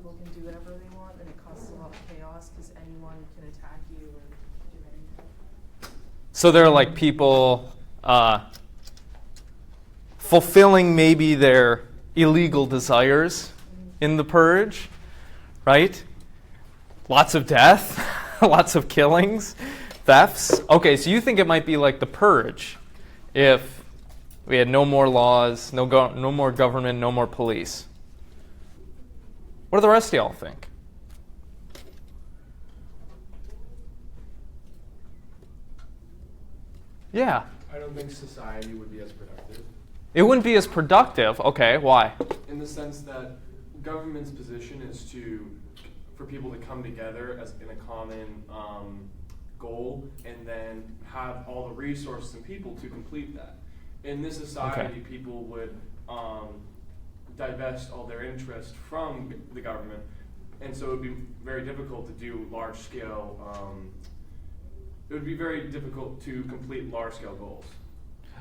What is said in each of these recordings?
people can do whatever they want, and it causes a lot of chaos because anyone can attack you or do anything. So there are like people fulfilling maybe their illegal desires in the purge, right? Lots of death, lots of killings, thefts. Okay, so you think it might be like the purge if we had no more laws, no more government, no more police. What do the rest of y'all think? Yeah. I don't think society would be as productive. It wouldn't be as productive. Okay, why? In the sense that government's position is for people to come together as in a common goal, and then have all the resources and people to complete that. In this society, people would divest all their interest from the government, and so it would be very difficult to do large-scale. It would be very difficult to complete large-scale goals.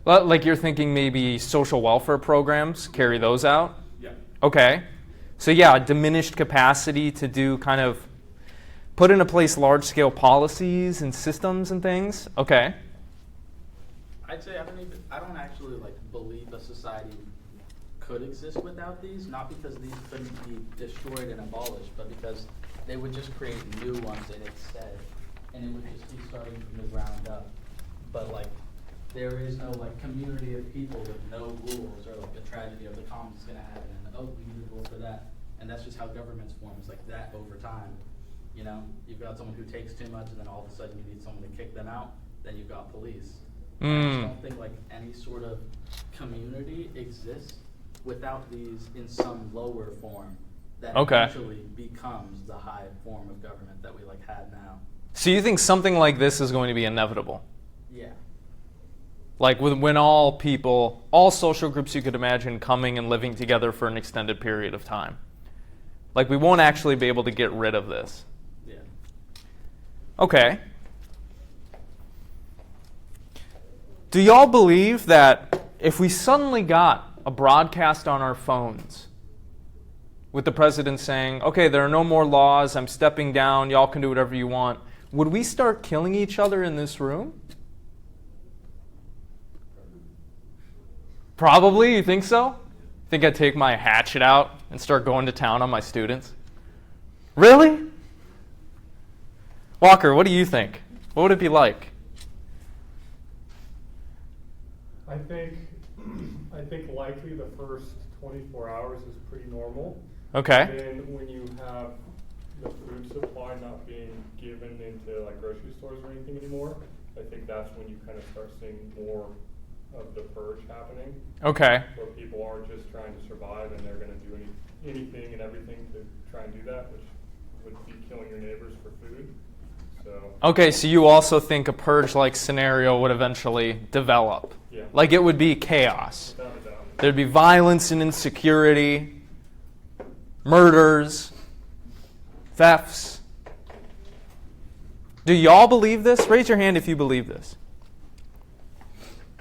Well, like you're thinking maybe social welfare programs, carry those out? Yeah. Okay. So yeah, diminished capacity to do kind of put into place large-scale policies and systems and things. Okay. I'd say I don't actually believe a society could exist without these, not because these couldn't be destroyed and abolished, but because they would just create new ones instead, and it would just be starting from the ground up. But there is no community of people with no rules, or the tragedy of the commons is going to happen, and we need a rule for that, and that's just how governments form. It's like that over time. You've got someone who takes too much, and then all of a sudden you need someone to kick them out. Then you've got police. I just don't think any sort of community exists without these in some lower form that eventually becomes the high form of government that we have now. So you think something like this is going to be inevitable? Yeah. Like when all people, all social groups you could imagine coming and living together for an extended period of time. Like we won't actually be able to get rid of this. Yeah. Okay. Do y'all believe that if we suddenly got a broadcast on our phones with the president saying, okay, there are no more laws, I'm stepping down, y'all can do whatever you want, would we start killing each other in this room? Probably, you think so? Think I'd take my hatchet out and start going to town on my students? Really? Walker, what do you think? What would it be like? I think likely the first 24 hours is pretty normal. Okay. Then when you have the food supply not being given into grocery stores or anything anymore, I think that's when you kind of start seeing more of the purge happening. Okay. Where people aren't just trying to survive and they're going to do anything and everything to try and do that, which would be killing your neighbors for food. Okay, so you also think a purge-like scenario would eventually develop? Yeah. Like it would be chaos. Without a doubt. There'd be violence and insecurity, murders, thefts. Do y'all believe this? Raise your hand if you believe this.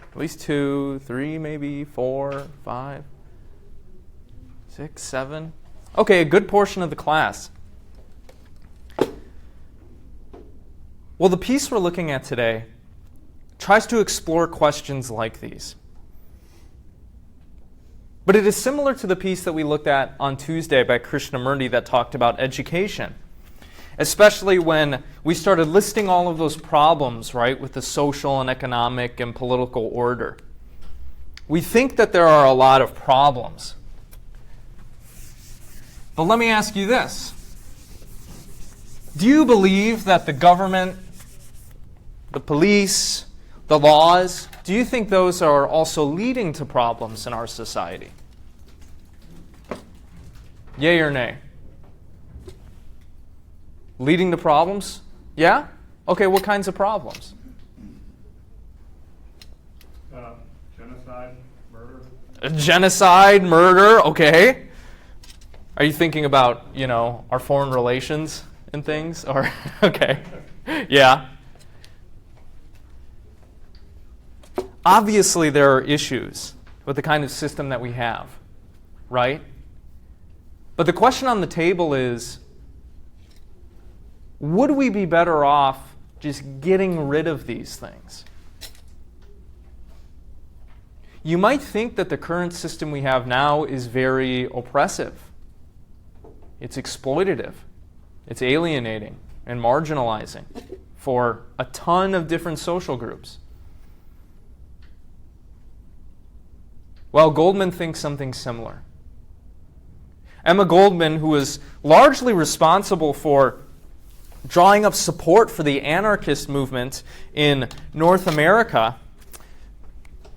At least 2, 3, maybe 4, 5, 6, 7. Okay, a good portion of the class. Well, the piece we're looking at today tries to explore questions like these. But it is similar to the piece that we looked at on Tuesday by Krishnamurti that talked about education, especially when we started listing all of those problems, right, with the social and economic and political order. We think that there are a lot of problems. But let me ask you this. Do you believe that the government, the police, the laws, do you think those are also leading to problems in our society? Yay or nay? Leading to problems? Yeah? Okay, what kinds of problems? Genocide, murder. Genocide, murder, okay. Are you thinking about, our foreign relations and things? Or okay. Yeah. Obviously, there are issues with the kind of system that we have, right? But the question on the table is, would we be better off just getting rid of these things? You might think that the current system we have now is very oppressive. It's exploitative. It's alienating and marginalizing for a ton of different social groups. Well, Goldman thinks something similar. Emma Goldman, who was largely responsible for drawing up support for the anarchist movement in North America,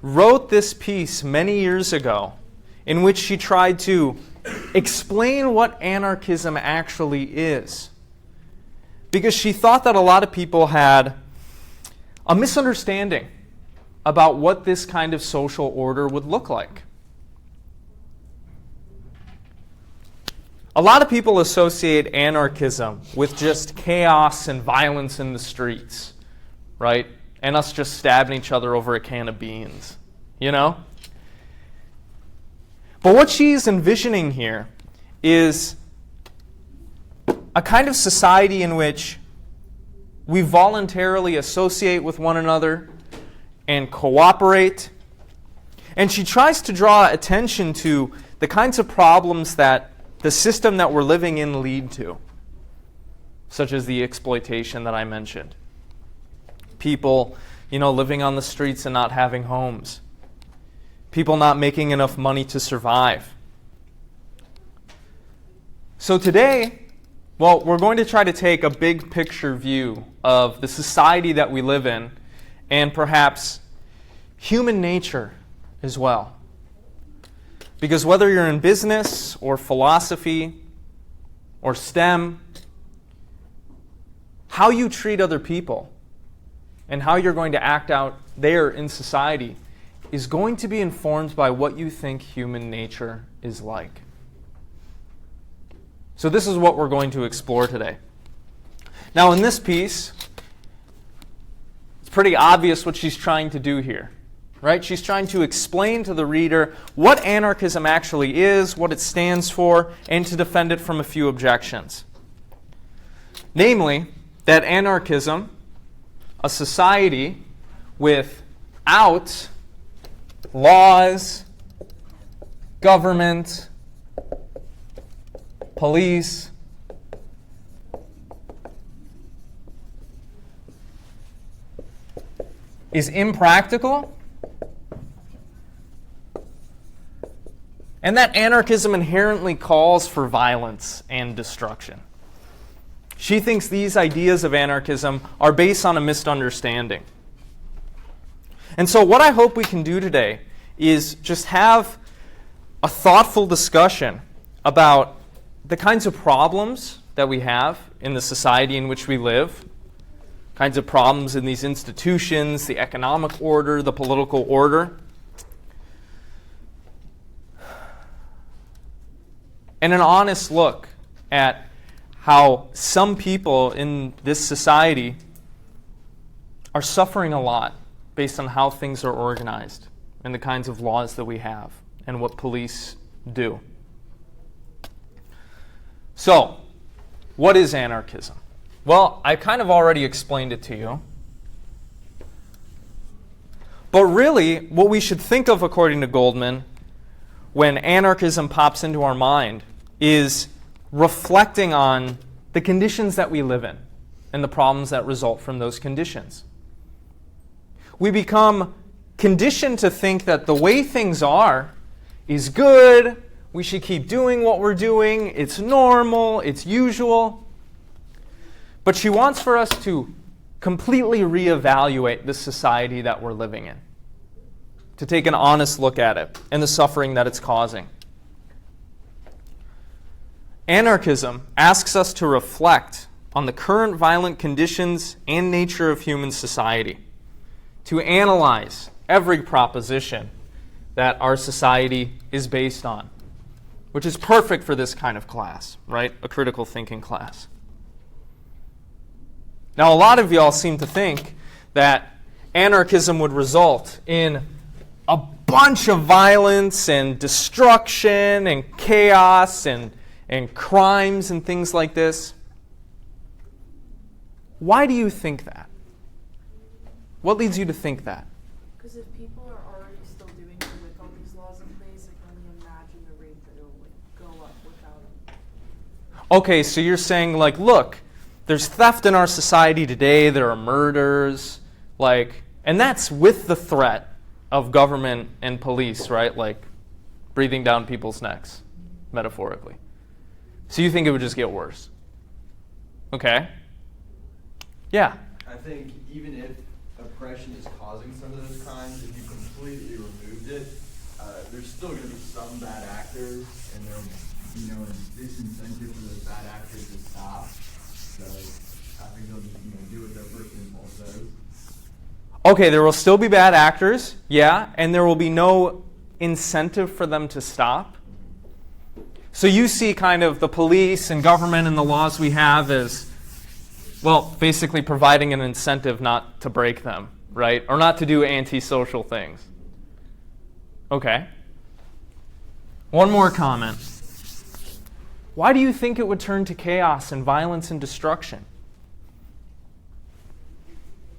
wrote this piece many years ago in which she tried to explain what anarchism actually is. Because she thought that a lot of people had a misunderstanding about what this kind of social order would look like. A lot of people associate anarchism with just chaos and violence in the streets, right? And us just stabbing each other over a can of beans, you know? But what she's envisioning here is a kind of society in which we voluntarily associate with one another and cooperate. And she tries to draw attention to the kinds of problems that the system that we're living in lead to, such as the exploitation that I mentioned. People, living on the streets and not having homes. People not making enough money to survive. So today, we're going to try to take a big picture view of the society that we live in and perhaps human nature as well. Because whether you're in business or philosophy or STEM, how you treat other people and how you're going to act out there in society is going to be informed by what you think human nature is like. So this is what we're going to explore today. Now in this piece, it's pretty obvious what she's trying to do here. Right? She's trying to explain to the reader what anarchism actually is, what it stands for, and to defend it from a few objections. Namely, that anarchism, a society without laws, government, police, is impractical, and that anarchism inherently calls for violence and destruction. She thinks these ideas of anarchism are based on a misunderstanding. And so what I hope we can do today is just have a thoughtful discussion about the kinds of problems that we have in the society in which we live, kinds of problems in these institutions, the economic order, the political order, and an honest look at how some people in this society are suffering a lot based on how things are organized and the kinds of laws that we have and what police do. So, what is anarchism? Well, I kind of already explained it to you. But really, what we should think of, according to Goldman, when anarchism pops into our mind is reflecting on the conditions that we live in and the problems that result from those conditions. We become conditioned to think that the way things are is good, we should keep doing what we're doing, it's normal, it's usual. But she wants for us to completely reevaluate the society that we're living in, to take an honest look at it and the suffering that it's causing. Anarchism asks us to reflect on the current violent conditions and nature of human society, to analyze every proposition that our society is based on, which is perfect for this kind of class, right? A critical thinking class. Now, a lot of y'all seem to think that anarchism would result in a bunch of violence and destruction and chaos and and crimes and things like this. Why do you think that? What leads you to think that? Because if people are already still doing it with all these laws in place, I can only imagine the rate that it'll go up without them. Okay, so you're saying, like, look, there's theft in our society today, there are murders, like, and that's with the threat of government and police, right? Like, breathing down people's necks, metaphorically. So you think it would just get worse? Okay. Yeah. I think even if oppression is causing some of those crimes, if you completely removed it, there's still going to be some bad actors, and there'll be no disincentive for those bad actors to stop. So I think they'll just do what their first impulse says. Okay, there will still be bad actors, yeah, and there will be no incentive for them to stop. So you see kind of the police and government and the laws we have as, well, basically providing an incentive not to break them, right? Or not to do antisocial things. Okay. One more comment. Why do you think it would turn to chaos and violence and destruction?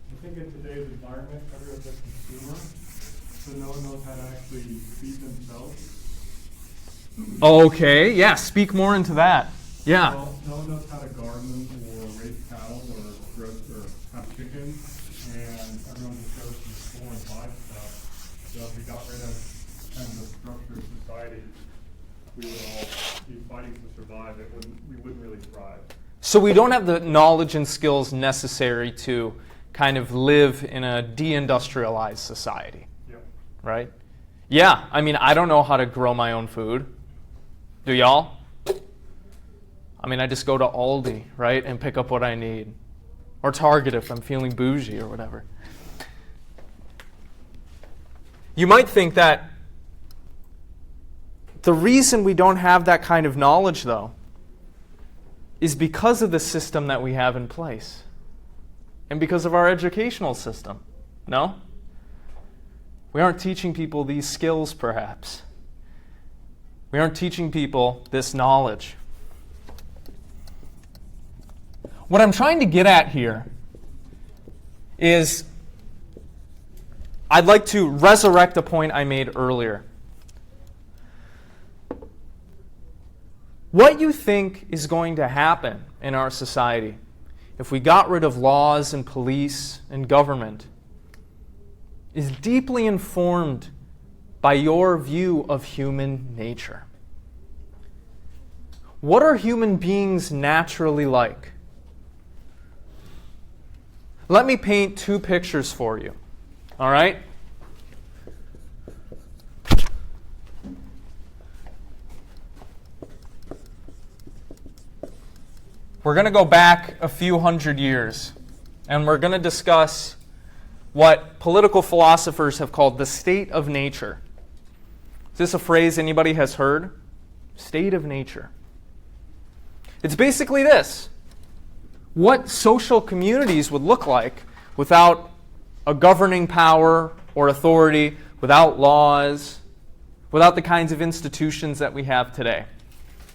I think in today's environment, everyone's a consumer, so no one knows how to actually feed themselves. Okay, yeah, speak more into that. Yeah. Well, no one knows how to garden or raise cattle or grow or have chickens, and everyone just goes to the store and buys stuff. So if we got rid of kind of the structure of society, we would all be fighting to survive. We wouldn't really thrive. So we don't have the knowledge and skills necessary to kind of live in a deindustrialized society, Yep. right? Yeah, I mean, I don't know how to grow my own food. Do y'all? I mean, I just go to Aldi, right, and pick up what I need. Or Target if I'm feeling bougie or whatever. You might think that the reason we don't have that kind of knowledge, though, is because of the system that we have in place. And because of our educational system. No? We aren't teaching people these skills, perhaps. We aren't teaching people this knowledge. What I'm trying to get at here is I'd like to resurrect a point I made earlier. What you think is going to happen in our society if we got rid of laws and police and government is deeply informed by your view of human nature. What are human beings naturally like? Let me paint two pictures for you. All right? We're going to go back a few hundred years, and we're going to discuss what political philosophers have called the state of nature. Is this a phrase anybody has heard? State of nature. It's basically this. What social communities would look like without a governing power or authority, without laws, without the kinds of institutions that we have today.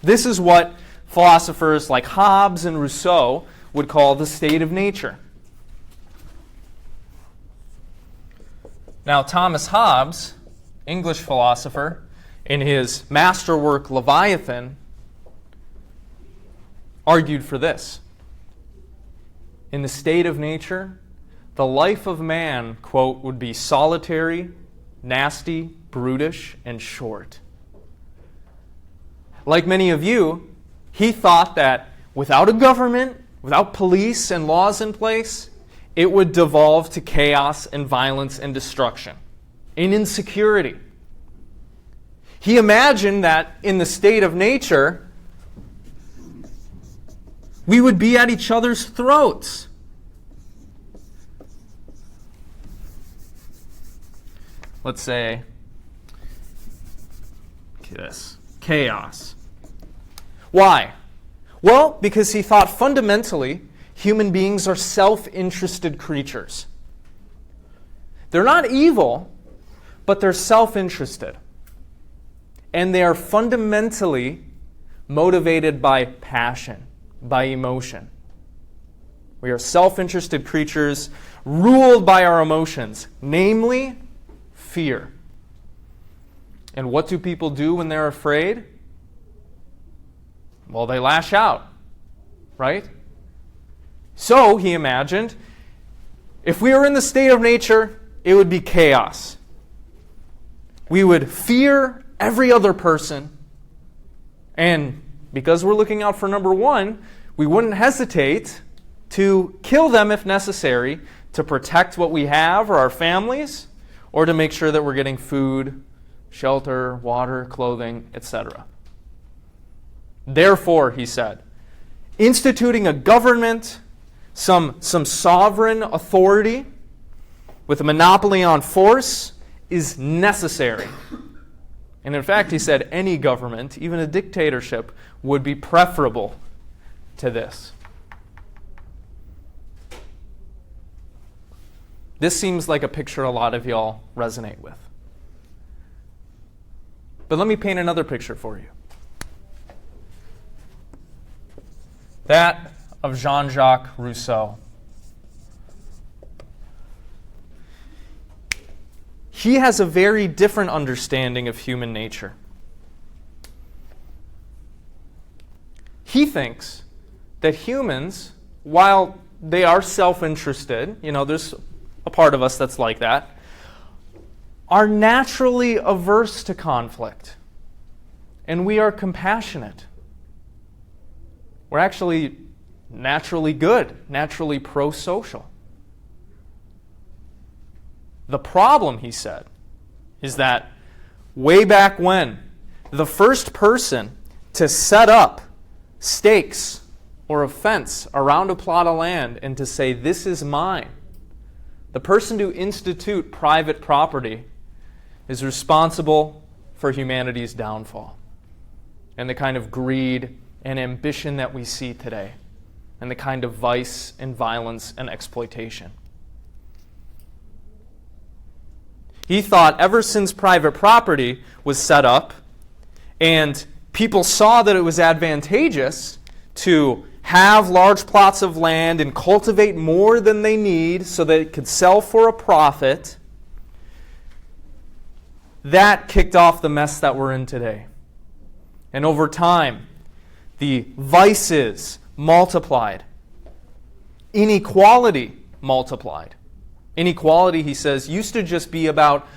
This is what philosophers like Hobbes and Rousseau would call the state of nature. Now, Thomas Hobbes, English philosopher, in his masterwork Leviathan, argued for this. In the state of nature, the life of man, quote, would be solitary, nasty, brutish, and short. Like many of you, he thought that without a government, without police and laws in place, it would devolve to chaos and violence and destruction, and insecurity. He imagined that in the state of nature, we would be at each other's throats. Let's say this, chaos. Why? Well, because he thought fundamentally human beings are self-interested creatures. They're not evil, but they're self-interested. And they are fundamentally motivated by passion, by emotion. We are self-interested creatures ruled by our emotions, namely fear. And what do people do when they're afraid? Well, they lash out, right? So, he imagined, if we were in the state of nature, it would be chaos. We would fear every other person, and because we're looking out for number one, we wouldn't hesitate to kill them if necessary to protect what we have or our families, or to make sure that we're getting food, shelter, water, clothing, etc. Therefore, he said, instituting a government, some sovereign authority with a monopoly on force is necessary. And in fact, he said any government, even a dictatorship, would be preferable to this. This seems like a picture a lot of y'all resonate with. But let me paint another picture for you. That of Jean-Jacques Rousseau. He has a very different understanding of human nature. He thinks that humans, while they are self-interested, there's a part of us that's like that, are naturally averse to conflict. And we are compassionate. We're actually naturally good, naturally pro-social. The problem, he said, is that way back when, the first person to set up stakes or a fence around a plot of land and to say, this is mine, the person to institute private property is responsible for humanity's downfall and the kind of greed and ambition that we see today and the kind of vice and violence and exploitation. He thought ever since private property was set up and people saw that it was advantageous to have large plots of land and cultivate more than they need so that it could sell for a profit, that kicked off the mess that we're in today. And over time, the vices multiplied. Inequality multiplied. Inequality, he says, used to just be about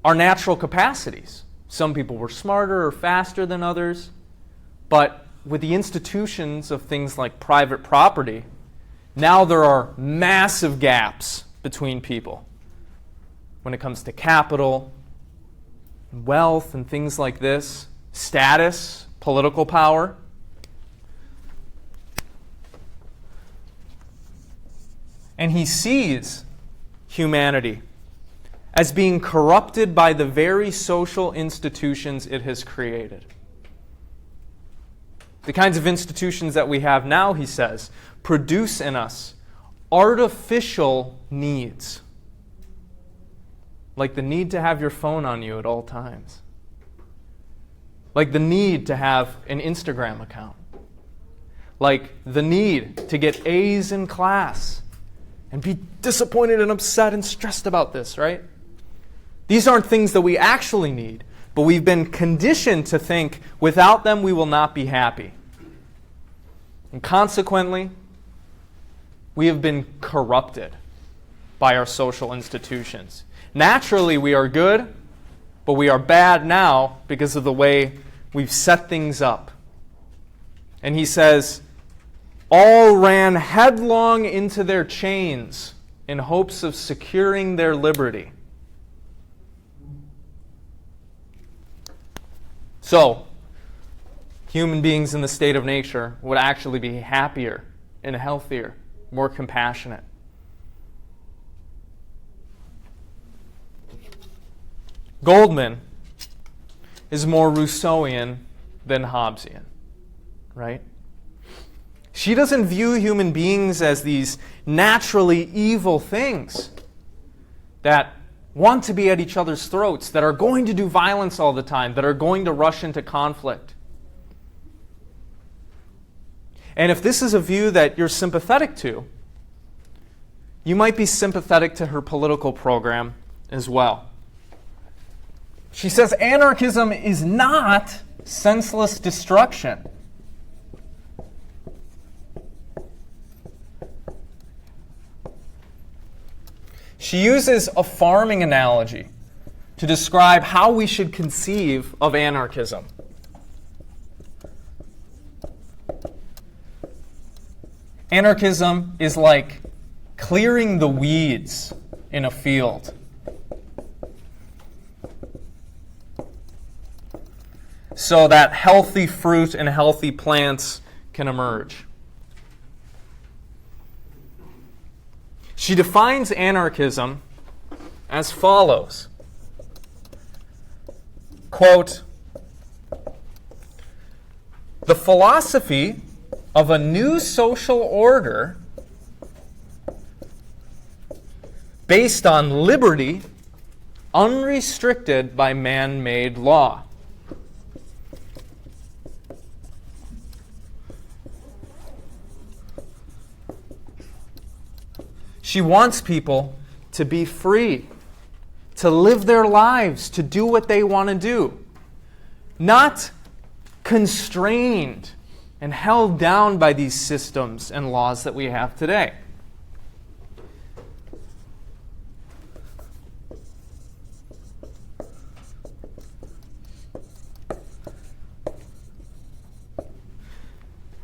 our natural capacities. Some people were smarter or faster than others, but with the institutions of things like private property, now there are massive gaps between people when it comes to capital, wealth, and things like this, status, political power. And he sees humanity as being corrupted by the very social institutions it has created. The kinds of institutions that we have now, he says, produce in us artificial needs. Like the need to have your phone on you at all times. Like the need to have an Instagram account. Like the need to get A's in class and be disappointed and upset and stressed about this, right? These aren't things that we actually need, but we've been conditioned to think without them we will not be happy. And consequently, we have been corrupted by our social institutions. Naturally, we are good, but we are bad now because of the way we've set things up. And he says, all ran headlong into their chains in hopes of securing their liberty. So, human beings in the state of nature would actually be happier and healthier, more compassionate. Goldman is more Rousseauian than Hobbesian, right? She doesn't view human beings as these naturally evil things that want to be at each other's throats, that are going to do violence all the time, that are going to rush into conflict. And if this is a view that you're sympathetic to, you might be sympathetic to her political program as well. She says anarchism is not senseless destruction. She uses a farming analogy to describe how we should conceive of anarchism. Anarchism is like clearing the weeds in a field. So that healthy fruit and healthy plants can emerge. She defines anarchism as follows. Quote, "The philosophy of a new social order based on liberty unrestricted by man-made law." She wants people to be free, to live their lives, to do what they want to do, not constrained and held down by these systems and laws that we have today.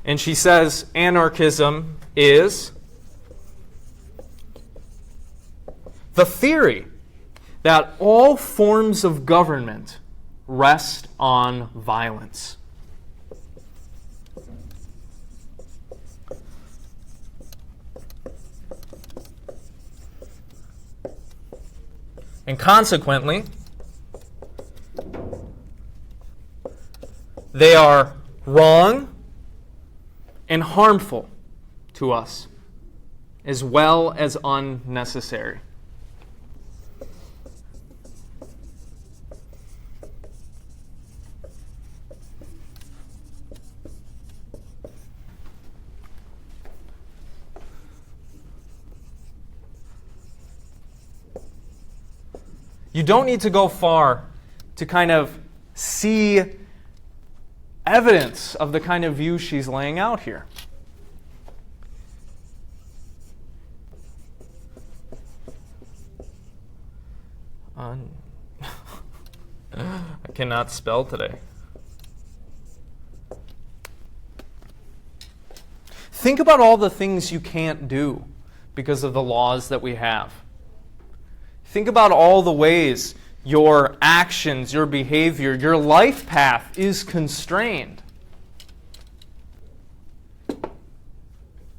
And she says anarchism is the theory that all forms of government rest on violence. And consequently, they are wrong and harmful to us, as well as unnecessary. You don't need to go far to kind of see evidence of the kind of view she's laying out here. I cannot spell today. Think about all the things you can't do because of the laws that we have. Think about all the ways your actions, your behavior, your life path is constrained.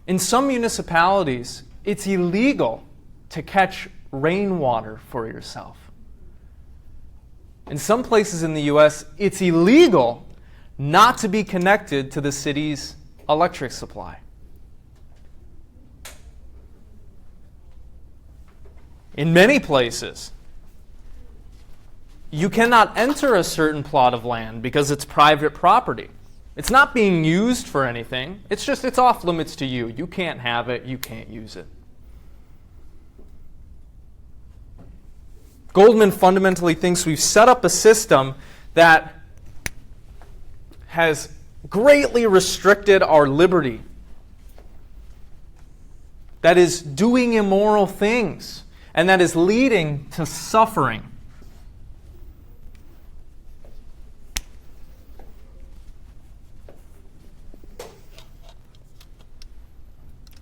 In some municipalities, it's illegal to catch rainwater for yourself. In some places in the U.S., it's illegal not to be connected to the city's electric supply. In many places, you cannot enter a certain plot of land because it's private property. It's not being used for anything. It's off limits to you. You can't have it. You can't use it. Goldman fundamentally thinks we've set up a system that has greatly restricted our liberty, that is doing immoral things, and that is leading to suffering.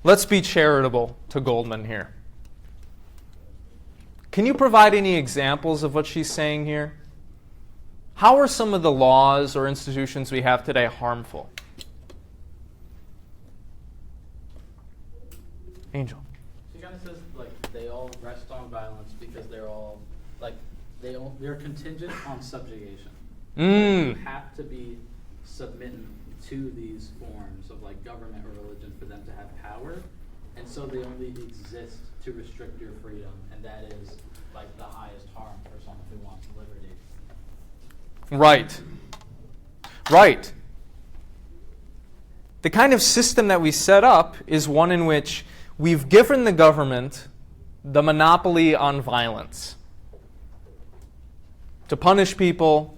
Let's be charitable to Goldman here. Can you provide any examples of what she's saying here? How are some of the laws or institutions we have today harmful? Angel. She kind of says they all rest on violence because they're all they're contingent on subjugation. You have to be submitting to these forms of government or religion for them to have power, and so they only exist to restrict your freedom, and that is the highest harm for someone who wants liberty. Right. the kind of system that we set up is one in which we've given the government the monopoly on violence. To punish people,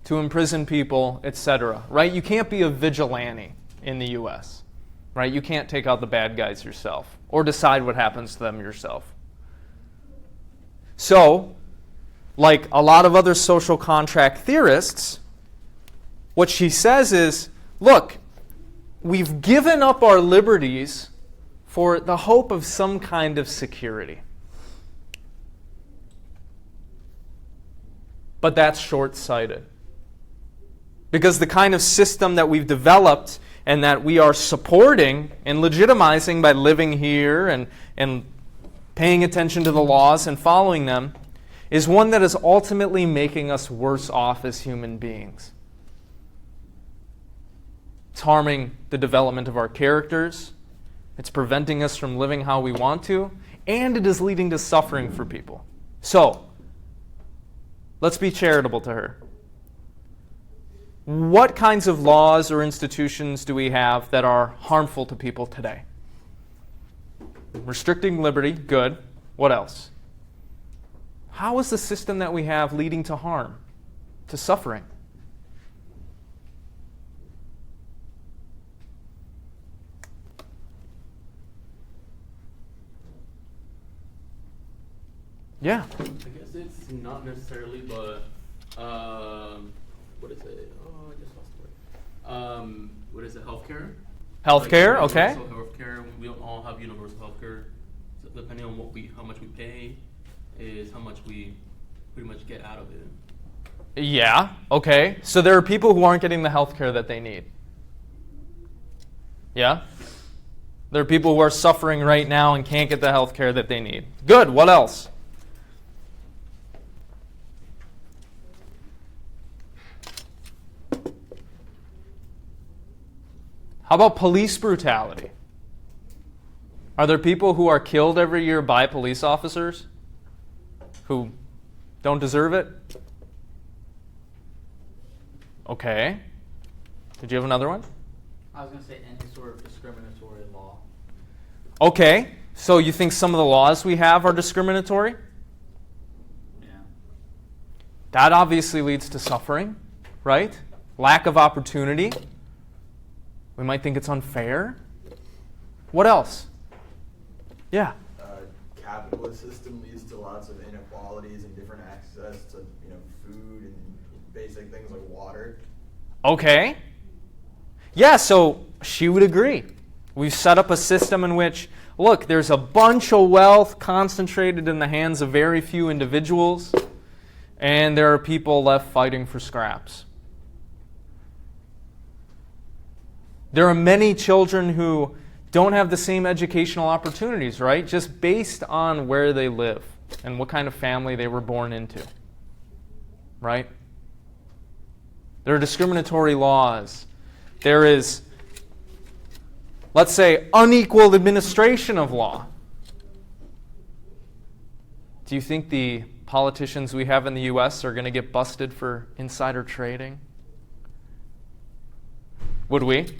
to imprison people, etc. Right? You can't be a vigilante in the U.S. Right? You can't take out the bad guys yourself or decide what happens to them yourself. So, like a lot of other social contract theorists, what she says is, look, we've given up our liberties for the hope of some kind of security. But that's short-sighted. Because the kind of system that we've developed and that we are supporting and legitimizing by living here and paying attention to the laws and following them is one that is ultimately making us worse off as human beings. It's harming the development of our characters. It's preventing us from living how we want to. And it is leading to suffering for people. So, let's be charitable to her. What kinds of laws or institutions do we have that are harmful to people today? Restricting liberty, good. What else? How is the system that we have leading to harm, to suffering? Yeah. I guess it's not necessarily, but what is it? Oh, I just lost the word. What is it? Healthcare. Healthcare, okay. Universal healthcare. We don't all have universal healthcare. So depending on how much we pay, is how much we pretty much get out of it. Yeah, okay. So there are people who aren't getting the healthcare that they need. Yeah? There are people who are suffering right now and can't get the healthcare that they need. Good. What else? How about police brutality? Are there people who are killed every year by police officers who don't deserve it? Okay. Did you have another one? I was going to say any sort of discriminatory law. Okay. So you think some of the laws we have are discriminatory? Yeah. That obviously leads to suffering, right? Lack of opportunity. We might think it's unfair. What else? Yeah. Capitalist system leads to lots of inequalities and different access to food and basic things like water. Okay. Yeah, so she would agree. We've set up a system in which, look, there's a bunch of wealth concentrated in the hands of very few individuals, and there are people left fighting for scraps. There are many children who don't have the same educational opportunities, right? Just based on where they live and what kind of family they were born into, right? There are discriminatory laws. There is, let's say, unequal administration of law. Do you think the politicians we have in the U.S. are going to get busted for insider trading? Would we?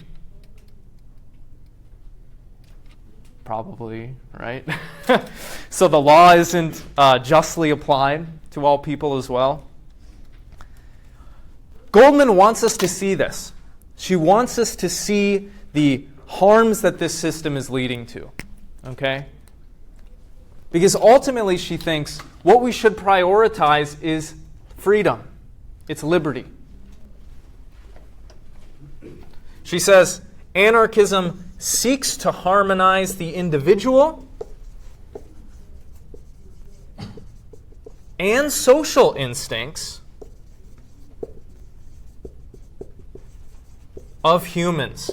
Probably, right? So the law isn't justly applied to all people as well. Goldman wants us to see this. She wants us to see the harms that this system is leading to. Okay? Because ultimately she thinks what we should prioritize is freedom. It's liberty. She says, anarchism seeks to harmonize the individual and social instincts of humans.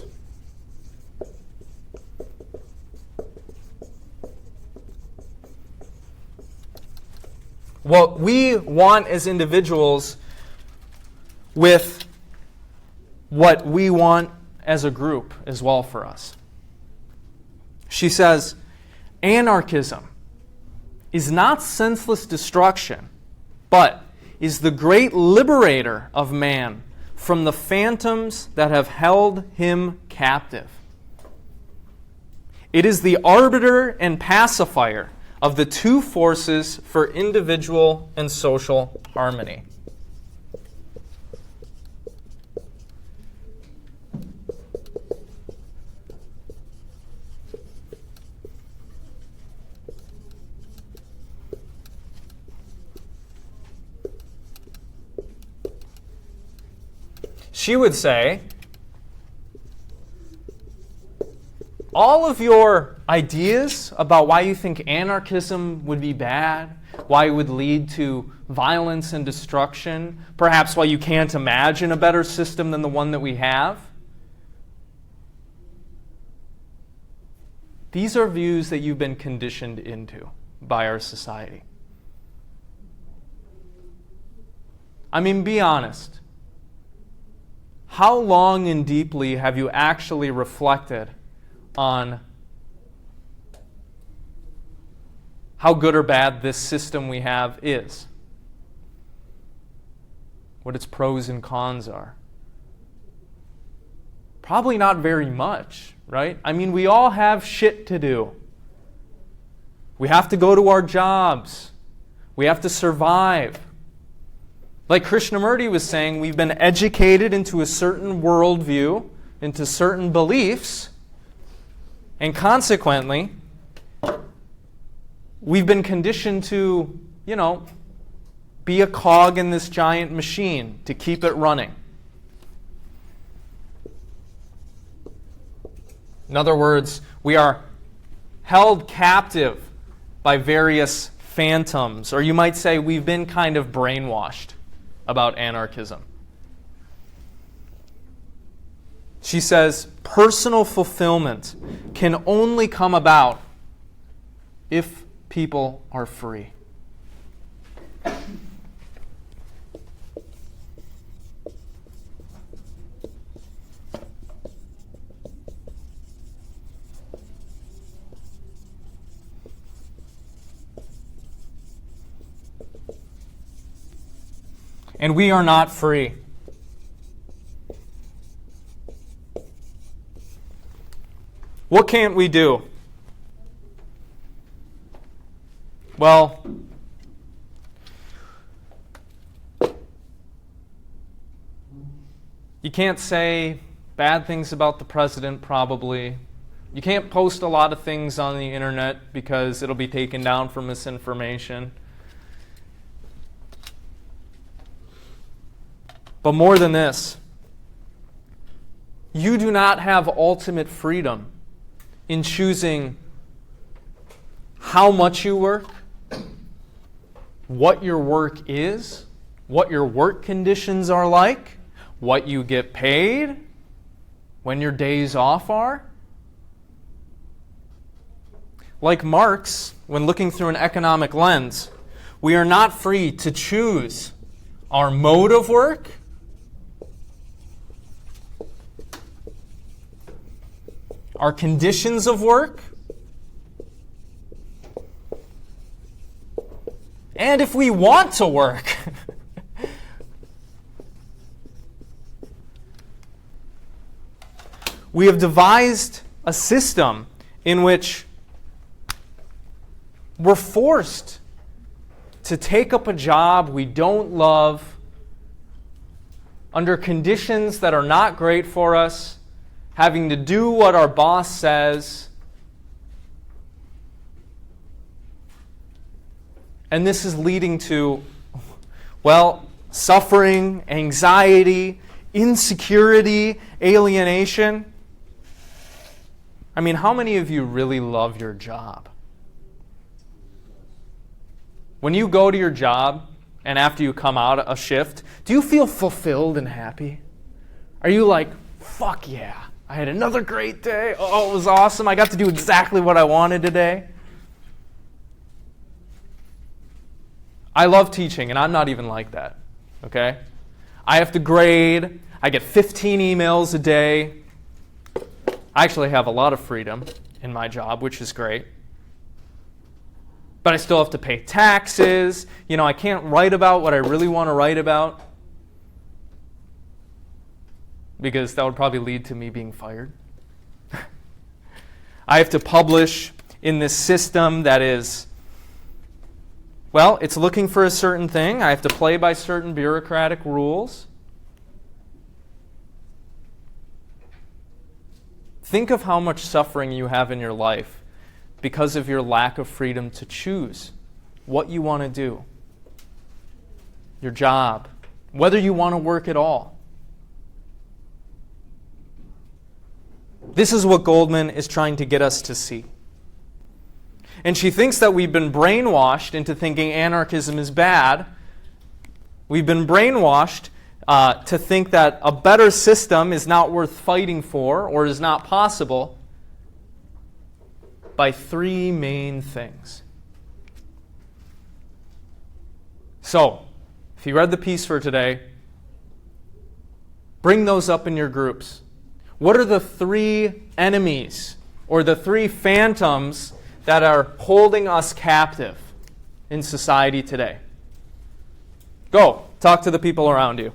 What we want as individuals with what we want as a group as well for us. She says, anarchism is not senseless destruction, but is the great liberator of man from the phantoms that have held him captive. It is the arbiter and pacifier of the two forces for individual and social harmony. She would say, all of your ideas about why you think anarchism would be bad, why it would lead to violence and destruction, perhaps why you can't imagine a better system than the one that we have, these are views that you've been conditioned into by our society. I mean, be honest. How long and deeply have you actually reflected on how good or bad this system we have is? What its pros and cons are? Probably not very much, right? I mean, we all have shit to do. We have to go to our jobs. We have to survive. Like Krishnamurti was saying, we've been educated into a certain worldview, into certain beliefs, and consequently, we've been conditioned to, be a cog in this giant machine to keep it running. In other words, we are held captive by various phantoms, or you might say we've been kind of brainwashed about anarchism. She says, personal fulfillment can only come about if people are free. And we are not free. What can't we do? Well, you can't say bad things about the president, probably. You can't post a lot of things on the internet because it'll be taken down for misinformation. But more than this, you do not have ultimate freedom in choosing how much you work, what your work is, what your work conditions are like, what you get paid, when your days off are. Like Marx, when looking through an economic lens, we are not free to choose our mode of work, our conditions of work, and if we want to work. We have devised a system in which we're forced to take up a job we don't love under conditions that are not great for us, having to do what our boss says. And this is leading to, suffering, anxiety, insecurity, alienation. I mean, how many of you really love your job? When you go to your job and after you come out a shift, do you feel fulfilled and happy? Are you like, fuck yeah, I had another great day. Oh, it was awesome. I got to do exactly what I wanted today. I love teaching, and I'm not even like that, okay? I have to grade. I get 15 emails a day. I actually have a lot of freedom in my job, which is great. But I still have to pay taxes. I can't write about what I really want to write about. because that would probably lead to me being fired. I have to publish in this system that is, well, it's looking for a certain thing. I have to play by certain bureaucratic rules. Think of how much suffering you have in your life because of your lack of freedom to choose what you want to do, your job, whether you want to work at all. This is what Goldman is trying to get us to see. And she thinks that we've been brainwashed into thinking anarchism is bad. We've been brainwashed to think that a better system is not worth fighting for or is not possible by three main things. So, if you read the piece for today, bring those up in your groups. What are the three enemies or the three phantoms that are holding us captive in society today? Go, talk to the people around you.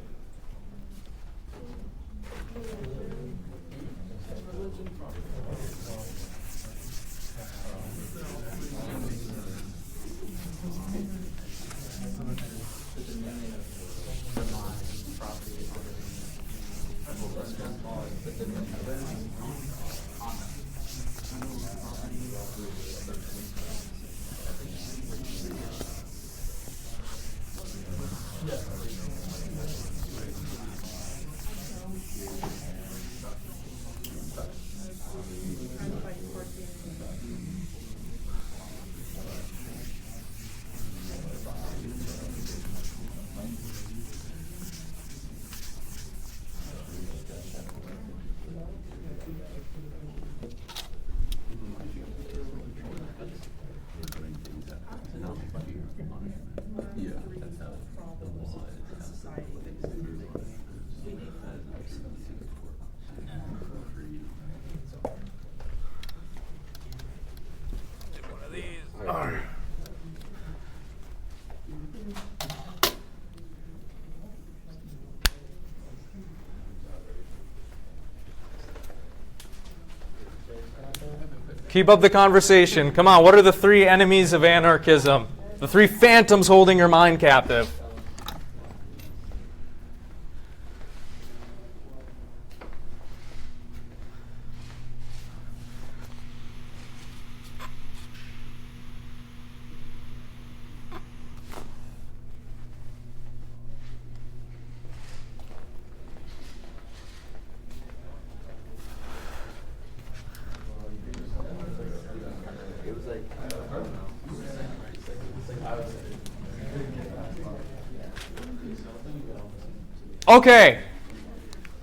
Keep up the conversation. Come on, what are the three enemies of anarchism? The three phantoms holding your mind captive. Okay,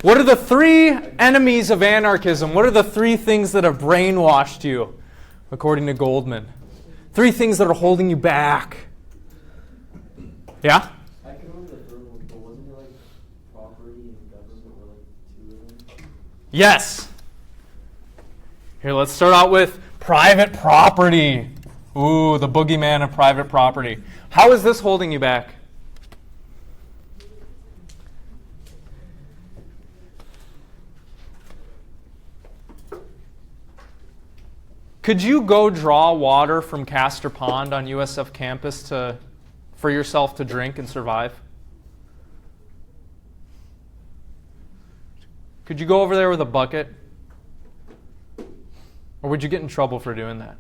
what are the three enemies of anarchism? What are the three things that have brainwashed you, according to Goldman? Three things that are holding you back. Yeah? I can remember the third one, but wasn't it like property and government were like two of them? Yes. Here, let's start out with private property. Ooh, the boogeyman of private property. How is this holding you back? Could you go draw water from Castor Pond on USF campus for yourself to drink and survive? Could you go over there with a bucket? Or would you get in trouble for doing that?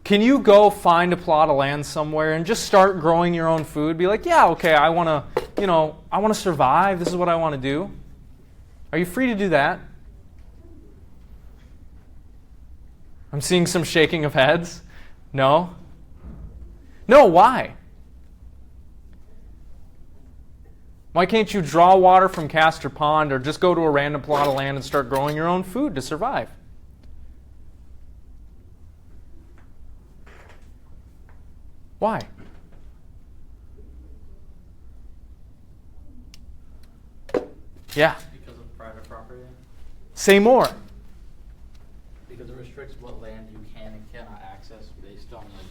Can you go find a plot of land somewhere and just start growing your own food? Be like, yeah, okay, I want to survive. This is what I want to do. Are you free to do that? I'm seeing some shaking of heads. No? No, why? Why can't you draw water from Castor Pond or just go to a random plot of land and start growing your own food to survive? Why? Yeah. Because of private property. Say more. Because it restricts what land you can and cannot access based on like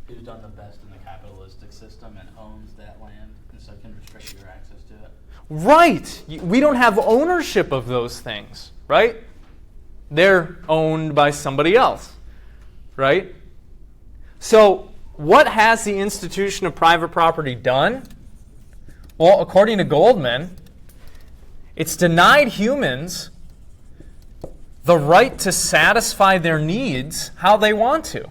who's done the best in the capitalistic system and owns that land. so it can restrict your access to it. Right. We don't have ownership of those things, right? They're owned by somebody else, right? So what has the institution of private property done? Well, according to Goldman, it's denied humans the right to satisfy their needs how they want to.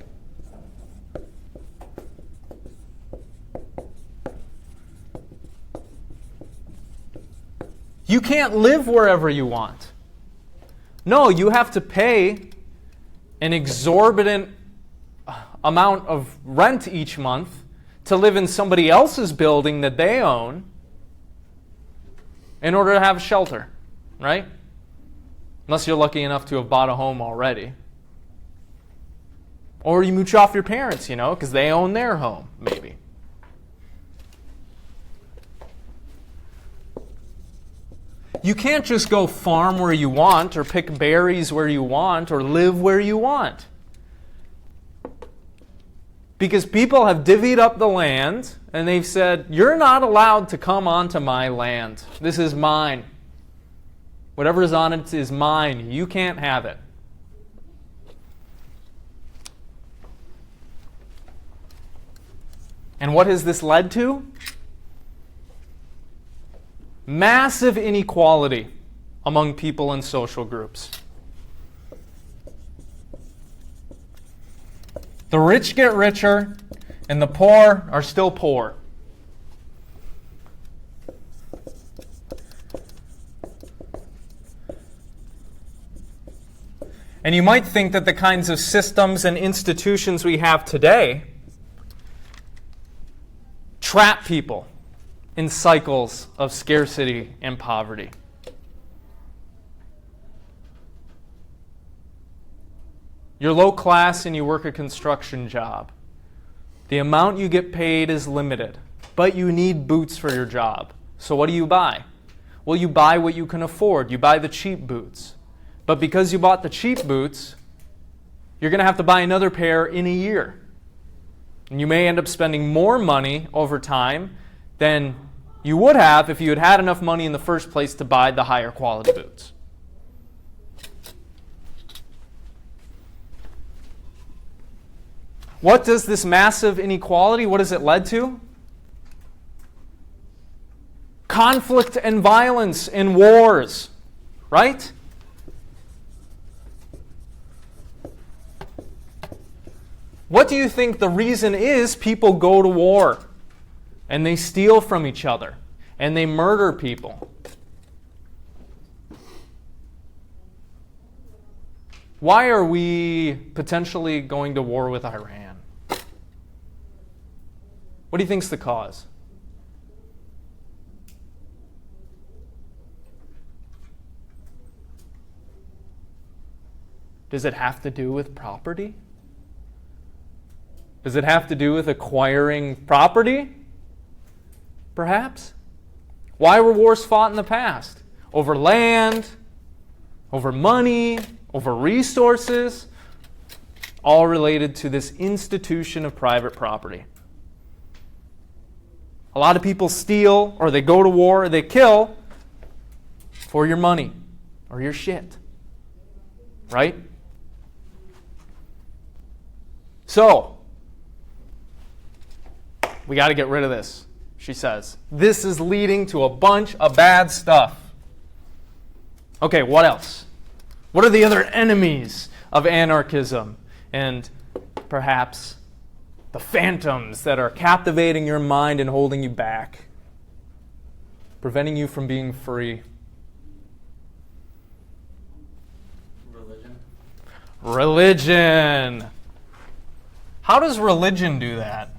You can't live wherever you want. No, you have to pay an exorbitant amount of rent each month to live in somebody else's building that they own in order to have shelter, right? Unless you're lucky enough to have bought a home already. Or you mooch off your parents, because they own their home, maybe. You can't just go farm where you want, or pick berries where you want, or live where you want. Because people have divvied up the land, and they've said, you're not allowed to come onto my land. This is mine. Whatever is on it is mine. You can't have it. And what has this led to? Massive inequality among people and social groups. The rich get richer, and the poor are still poor. And you might think that the kinds of systems and institutions we have today trap people in cycles of scarcity and poverty. You're low class and you work a construction job. The amount you get paid is limited, but you need boots for your job. So what do you buy? Well, you buy what you can afford. You buy the cheap boots. But because you bought the cheap boots, you're going to have to buy another pair in a year. And you may end up spending more money over time than you would have if you had had enough money in the first place to buy the higher quality boots. What does this massive inequality, what has it led to? Conflict and violence and wars, right? What do you think the reason is people go to war and they steal from each other and they murder people? Why are we potentially going to war with Iran? What do you think is the cause? Does it have to do with property? Does it have to do with acquiring property? Perhaps. Why were wars fought in the past? Over land, over money, over resources, all related to this institution of private property. A lot of people steal, or they go to war, or they kill for your money or your shit. Right? So, we got to get rid of this, she says. This is leading to a bunch of bad stuff. Okay, what else? What are the other enemies of anarchism and perhaps the phantoms that are captivating your mind and holding you back, preventing you from being free? Religion. Religion. How does religion do that?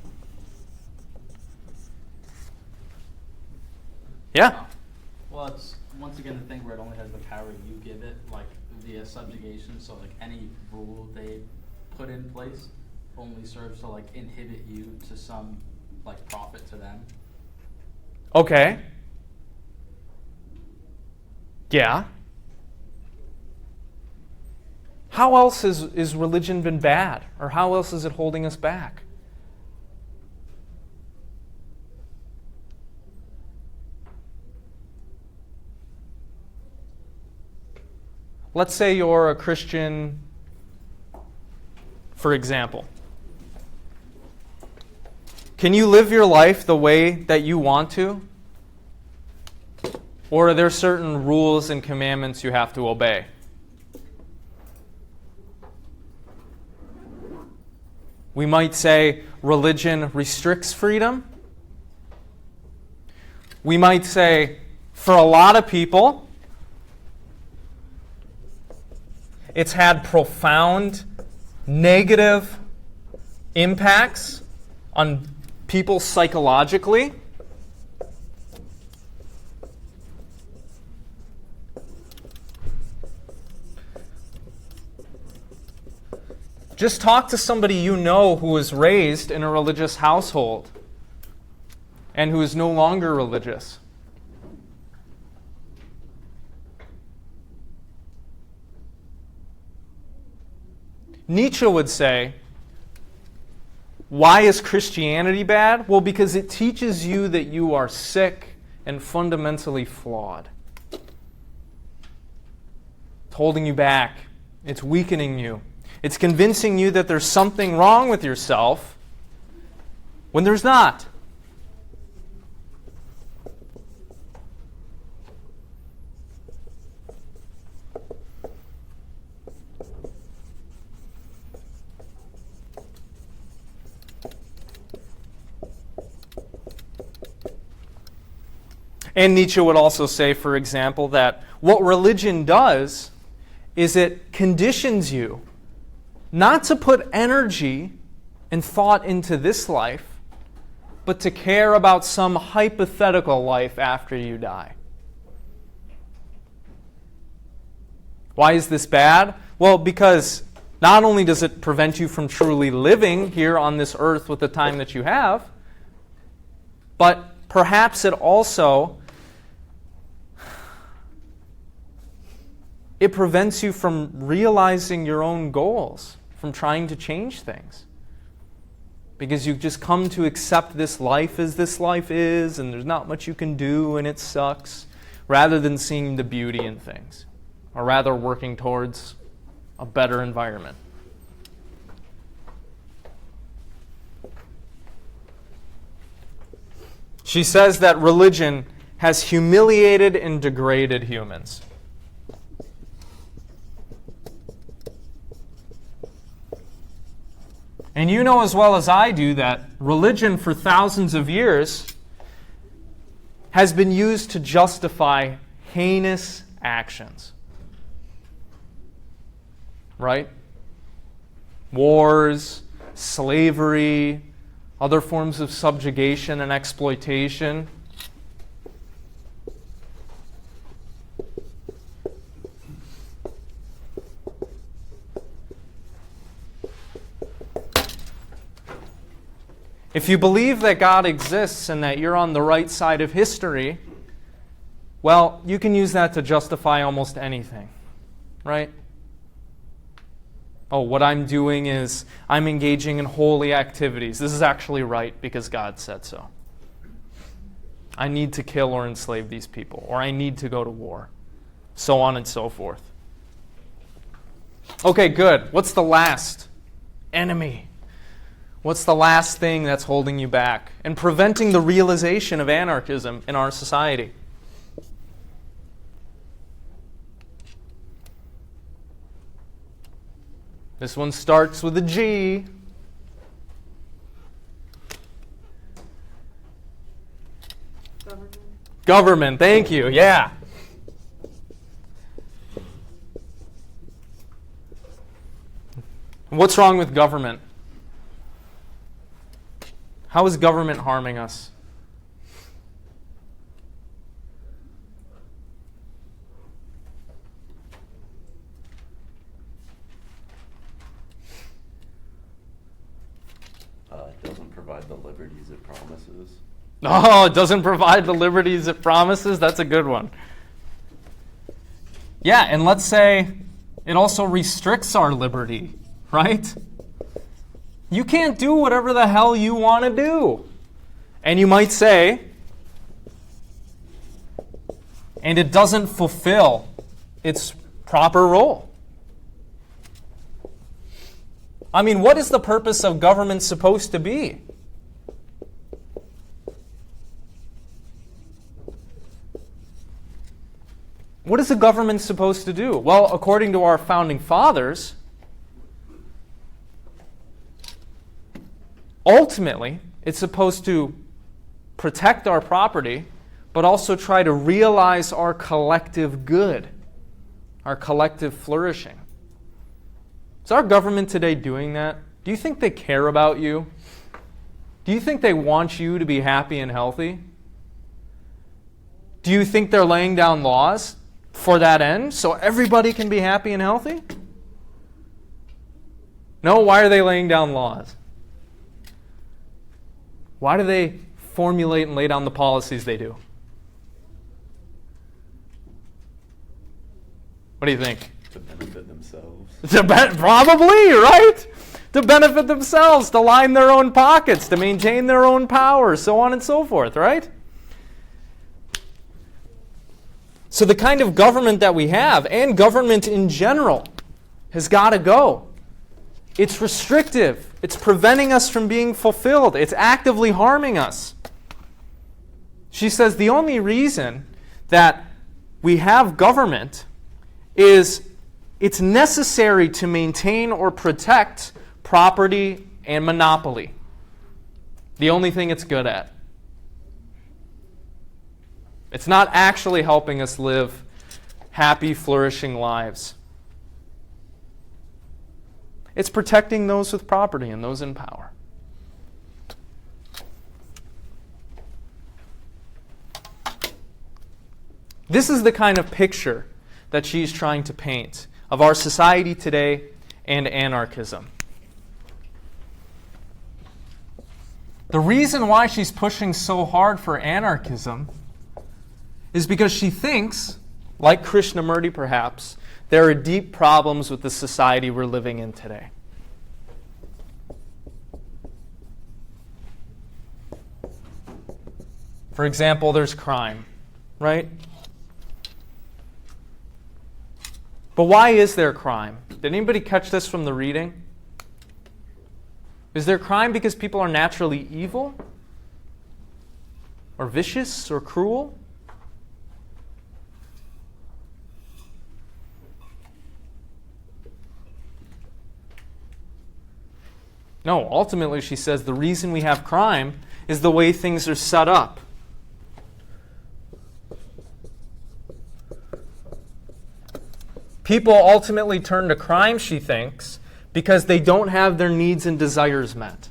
Yeah. Well, it's once again the thing where it only has the power you give it, like via subjugation. So like any rule they put in place only serves to like inhibit you to some like profit to them. Okay. Yeah. How else has religion been bad? Or how else is it holding us back? let's say you're a Christian, for example. Can you live your life the way that you want to? Or are there certain rules and commandments you have to obey? We might say religion restricts freedom. We might say, for a lot of people, it's had profound negative impacts on people psychologically. Just talk to somebody you know who was raised in a religious household and who is no longer religious. Nietzsche would say, why is Christianity bad? Well, because it teaches you that you are sick and fundamentally flawed. It's holding you back. It's weakening you. It's convincing you that there's something wrong with yourself when there's not. And Nietzsche would also say, for example, that what religion does is it conditions you not to put energy and thought into this life, but to care about some hypothetical life after you die. Why is this bad? Well, because not only does it prevent you from truly living here on this earth with the time that you have, but perhaps it also prevents you from realizing your own goals, from trying to change things. Because you just come to accept this life as this life is, and there's not much you can do, and it sucks, rather than seeing the beauty in things, or rather working towards a better environment. She says that religion has humiliated and degraded humans. And you know as well as I do that religion for thousands of years has been used to justify heinous actions. Right? Wars, slavery, other forms of subjugation and exploitation. If you believe that God exists and that you're on the right side of history, well, you can use that to justify almost anything, right? Oh, what I'm doing is I'm engaging in holy activities. This is actually right because God said so. I need to kill or enslave these people, or I need to go to war, so on and so forth. Okay, good. What's the last enemy? What's the last thing that's holding you back and preventing the realization of anarchism in our society? This one starts with a G. Government. Government, thank you, yeah. What's wrong with government? How is government harming us? It doesn't provide the liberties it promises. Oh, it doesn't provide the liberties it promises? That's a good one. Yeah, and let's say it also restricts our liberty, right? You can't do whatever the hell you want to do. And you might say, and it doesn't fulfill its proper role. I mean, what is the purpose of government supposed to be? What is a government supposed to do? Well, according to our founding fathers, ultimately, it's supposed to protect our property, but also try to realize our collective good, our collective flourishing. Is our government today doing that? Do you think they care about you? Do you think they want you to be happy and healthy? Do you think they're laying down laws for that end so everybody can be happy and healthy? No, why are they laying down laws? Why do they formulate and lay down the policies they do? What do you think? To benefit themselves. Probably, right? To benefit themselves, to line their own pockets, to maintain their own power, so on and so forth, right? So the kind of government that we have, and government in general, has got to go. It's restrictive. It's preventing us from being fulfilled. It's actively harming us. She says the only reason that we have government is it's necessary to maintain or protect property and monopoly. The only thing it's good at. It's not actually helping us live happy, flourishing lives. It's protecting those with property and those in power. This is the kind of picture that she's trying to paint of our society today and anarchism. The reason why she's pushing so hard for anarchism is because she thinks, like Krishnamurti perhaps, there are deep problems with the society we're living in today. For example, there's crime, right? But why is there crime? Did anybody catch this from the reading? Is there crime because people are naturally evil? Or vicious or cruel? No, ultimately, she says the reason we have crime is the way things are set up. People ultimately turn to crime, she thinks, because they don't have their needs and desires met.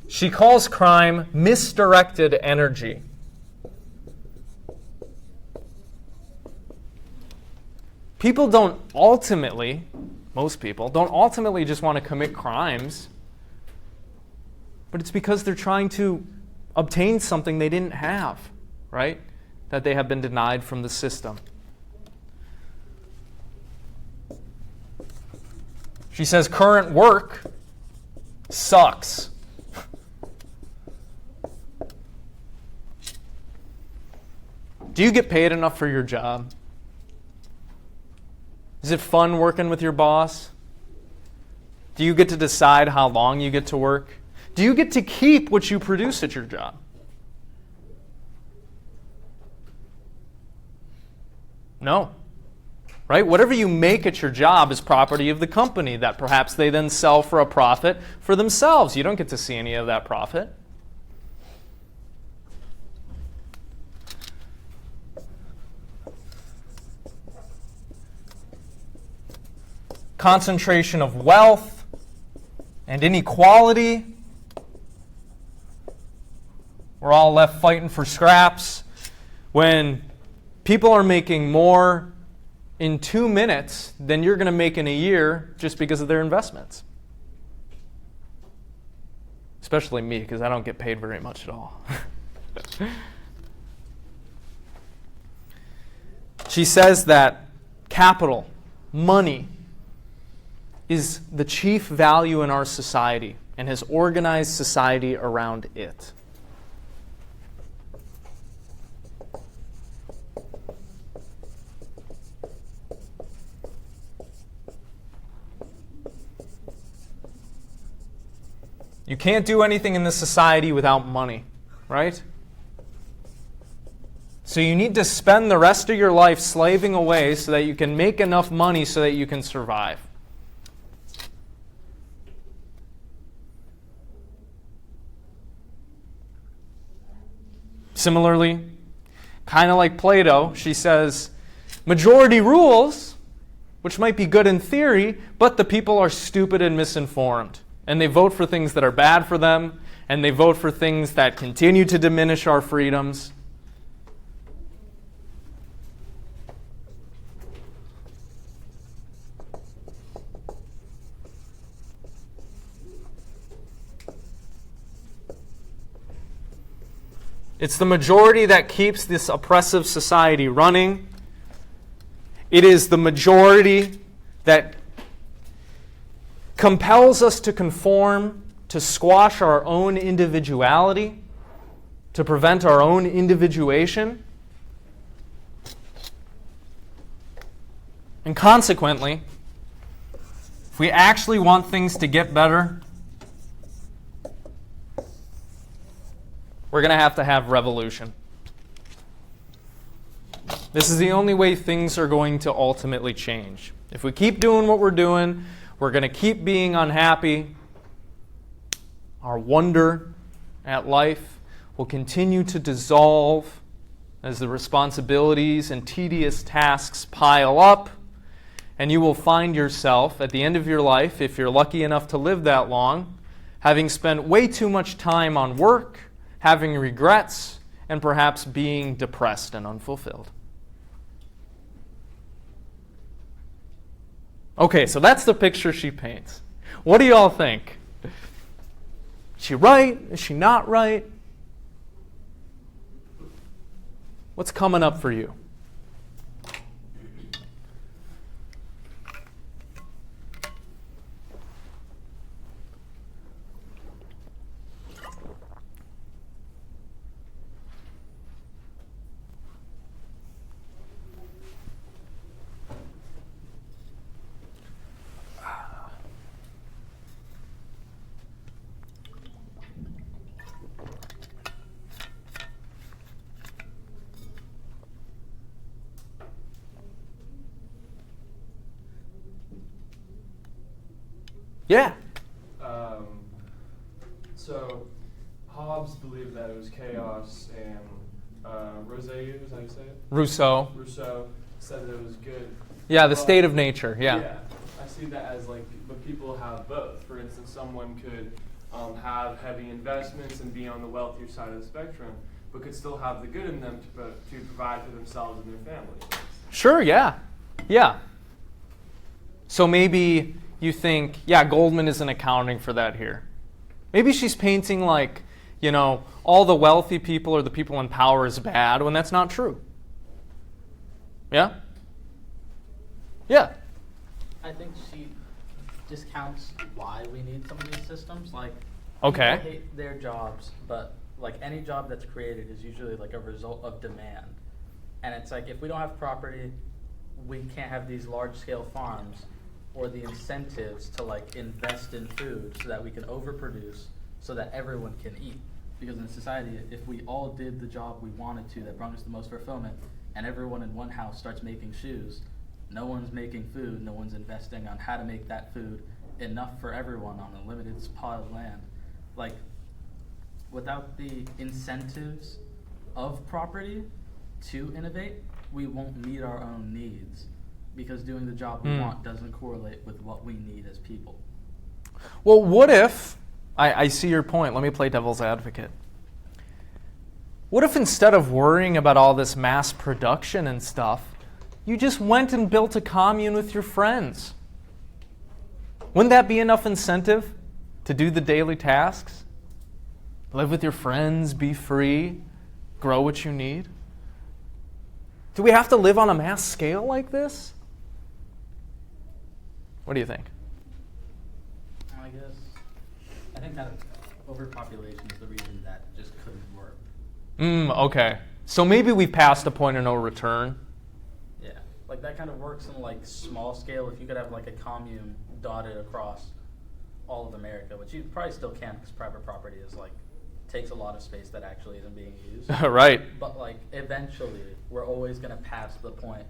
She calls crime misdirected energy. People don't ultimately, most people, don't ultimately just want to commit crimes, but it's because they're trying to obtain something they didn't have, right? That they have been denied from the system. She says current work sucks. Do you get paid enough for your job? Is it fun working with your boss? Do you get to decide how long you get to work? Do you get to keep what you produce at your job? No. Right? Whatever you make at your job is property of the company that perhaps they then sell for a profit for themselves. You don't get to see any of that profit. Concentration of wealth and inequality. We're all left fighting for scraps when people are making more in 2 minutes than you're going to make in a year just because of their investments. Especially me, because I don't get paid very much at all. She says that capital, money, is the chief value in our society and has organized society around it. You can't do anything in this society without money, right? So you need to spend the rest of your life slaving away so that you can make enough money so that you can survive. Similarly, kind of like Plato, she says, majority rules, which might be good in theory, but the people are stupid and misinformed. And they vote for things that are bad for them, and they vote for things that continue to diminish our freedoms. It's the majority that keeps this oppressive society running. It is the majority that compels us to conform, to squash our own individuality, to prevent our own individuation. And consequently, if we actually want things to get better, we're going to have revolution. This is the only way things are going to ultimately change. If we keep doing what we're doing, we're going to keep being unhappy. Our wonder at life will continue to dissolve as the responsibilities and tedious tasks pile up. And you will find yourself at the end of your life, if you're lucky enough to live that long, having spent way too much time on work, having regrets, and perhaps being depressed and unfulfilled. Okay, so that's the picture she paints. What do you all think? Is she right? Is she not right? What's coming up for you? Yeah. So Hobbes believed that it was chaos, and Rousseau, is that how you say it? Rousseau. Rousseau said that it was good. Yeah, the Well, state of nature. Yeah. Yeah. I see that as like, but people have both. For instance, someone could have heavy investments and be on the wealthier side of the spectrum, but could still have the good in them to provide for themselves and their families. Sure, yeah. Yeah. So maybe you think, yeah, Goldman isn't accounting for that here. Maybe she's painting like, you know, all the wealthy people or the people in power is bad when that's not true. Yeah? Yeah. I think she discounts why we need some of these systems. Like, Okay. people hate their jobs, but like any job that's created is usually like a result of demand. And it's like, if we don't have property, we can't have these large-scale farms or the incentives to like invest in food so that we can overproduce so that everyone can eat. Because in society, if we all did the job we wanted to that brought us the most fulfillment, and everyone in one house starts making shoes, no one's making food, no one's investing on how to make that food enough for everyone on a limited plot of land. Like, without the incentives of property to innovate, we won't meet our own needs, because doing the job we want doesn't correlate with what we need as people. Well, what if, I see your point, let me play devil's advocate. What if instead of worrying about all this mass production and stuff, you just went and built a commune with your friends? Wouldn't that be enough incentive to do the daily tasks? Live with your friends, be free, grow what you need? Do we have to live on a mass scale like this? What do you think? I guess. I think that overpopulation is the reason that just couldn't work. Okay. So maybe we passed a point of no return. Yeah, like that kind of works in like small scale. If you could have like a commune dotted across all of America, which you probably still can't because private property is like takes a lot of space that actually isn't being used. Right. But like eventually, we're always going to pass the point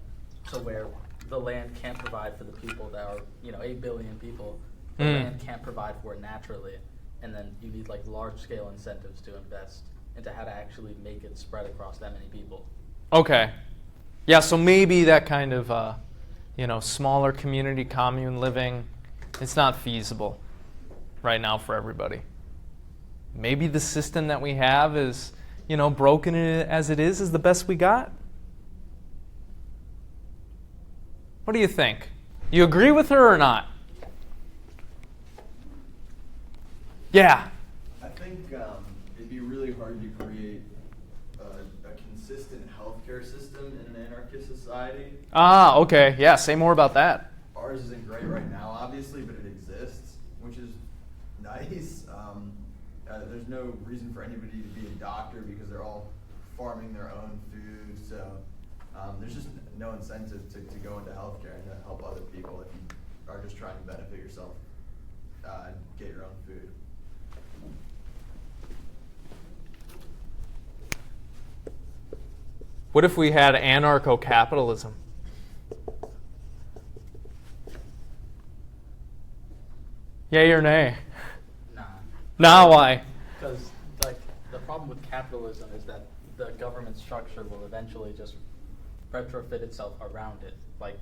to where the land can't provide for the people that are 8 billion people. The land can't provide for it naturally, and then you need like large scale incentives to invest into how to actually make it spread across that many people. Okay. Yeah, so maybe that kind of, smaller community commune living, it's not feasible right now for everybody. Maybe the system that we have is, broken as it is the best we got? What do you think? You agree with her or not? Yeah. I think it'd be really hard to create a consistent healthcare system in an anarchist society. Ah, okay. Yeah, say more about that. Ours isn't great right now, obviously, but it exists, which is nice. There's no reason for anybody to be a doctor because they're all farming their own food. So there's just no incentive to go into healthcare and to help other people if you are just trying to benefit yourself and get your own food. What if we had anarcho-capitalism? Yay or nay? Nah. Nah, why? Because like the problem with capitalism is that the government structure will eventually just retrofit itself around it. Like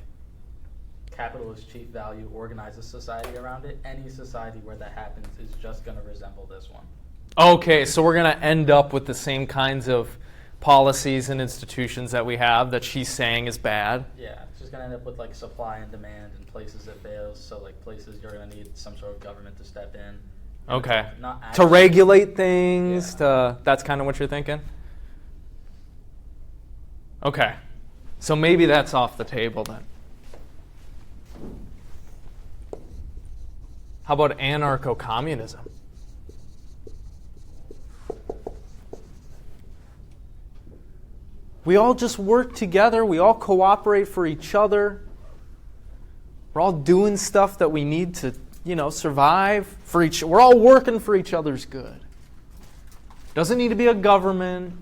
capitalist chief value organizes society around it. Any society where that happens is just going to resemble this one. Okay, so we're going to end up with the same kinds of policies and institutions that we have that she's saying is bad. Yeah, it's just going to end up with like supply and demand in places that fails. So like places you're going to need some sort of government to step in. Okay. Not To actually, regulate things, Yeah. that's kind of what you're thinking? Okay. So maybe that's off the table then. How about anarcho-communism? We all just work together. We all cooperate for each other. We're all doing stuff that we need to, survive for each. We're all working for each other's good. Doesn't need to be a government.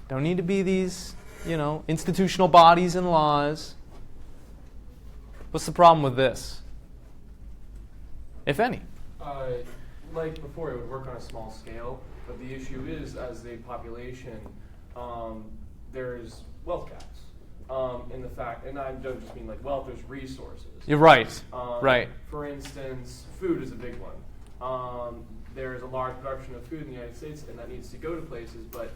Don't need to be these, institutional bodies and laws. What's the problem with this? If any. Like before, it would work on a small scale, but the issue is, as a population, there's wealth gaps. In the fact, and I don't just mean like wealth, there's resources. You're right. Right. For instance, food is a big one. There is a large production of food in the United States, and that needs to go to places, but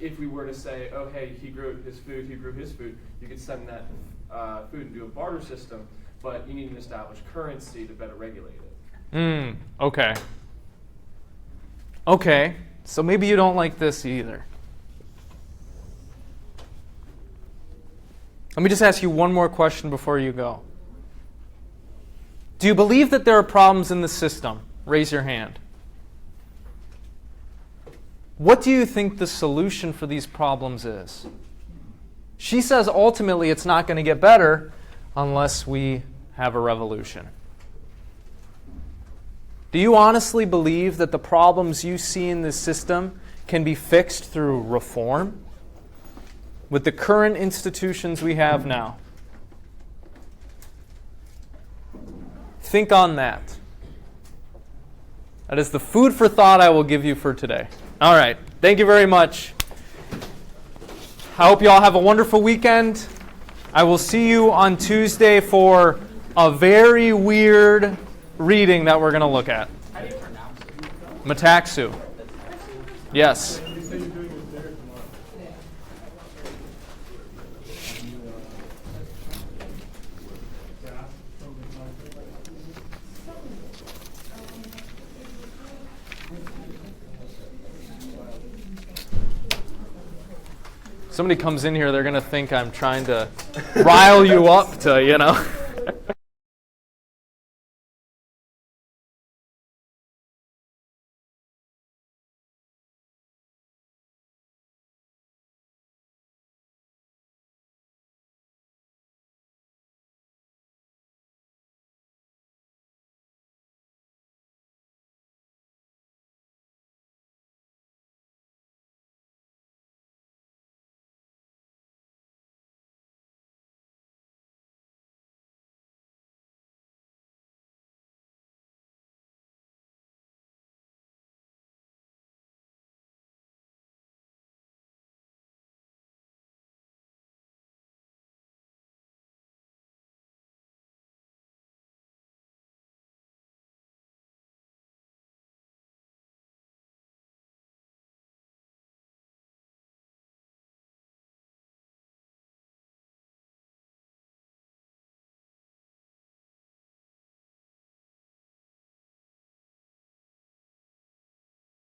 if we were to say, oh, hey, he grew his food, you could send that food and do a barter system, but you need an established currency to better regulate it. Okay. Okay, so maybe you don't like this either. Let me just ask you one more question before you go. Do you believe that there are problems in the system? Raise your hand. What do you think the solution for these problems is? She says ultimately it's not going to get better unless we have a revolution. Do you honestly believe that the problems you see in this system can be fixed through reform? With the current institutions we have now? Think on that. That is the food for thought I will give you for today. All right. Thank you very much. I hope you all have a wonderful weekend. I will see you on Tuesday for a very weird reading that we're going to look at. How do you pronounce it? Metaxu. Yes. Somebody comes in here, they're going to think I'm trying to rile you up to,